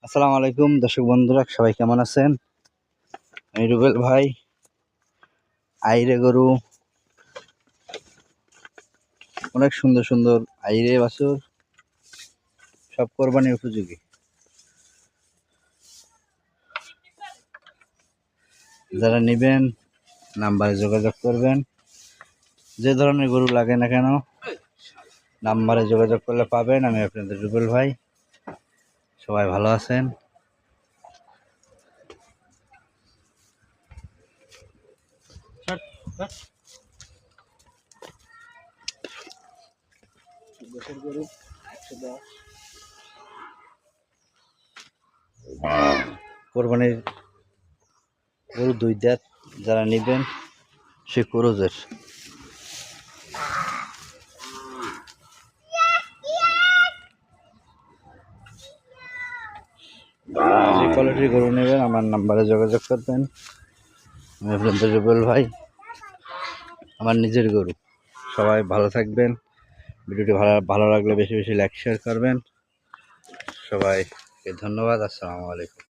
আসসালামু আলাইকুম দর্শক বন্ধুরা, সবাই কেমন আছেন? আমি রুবেল ভাই। আইরে গরু, অনেক সুন্দর সুন্দর আইরে বাছুর, সব কোরবানির উপযোগী। যারা নেবেন নাম্বারে যোগাযোগ করবেন। যে ধরনের গরু লাগে না কেন নাম্বারে যোগাযোগ করলে পাবেন। আমি আপনাদের রুবেল ভাই। সবাই ভালো আছেন? কোরবানির গরু 2 দাঁত, যারা নেবেন সে ক্রোজের। যে কোয়ালিটির গরু নেবেন আমার নাম্বারে যোগাযোগ করবেন। আমি আপনাদের রুবেল ভাই। আমার নিজের গরু। সবাই ভালো থাকবেন। ভিডিওটি ভালো লাগলে বেশি বেশি লাইক শেয়ার করবেন। সবাইকে ধন্যবাদ। আসসালামু আলাইকুম।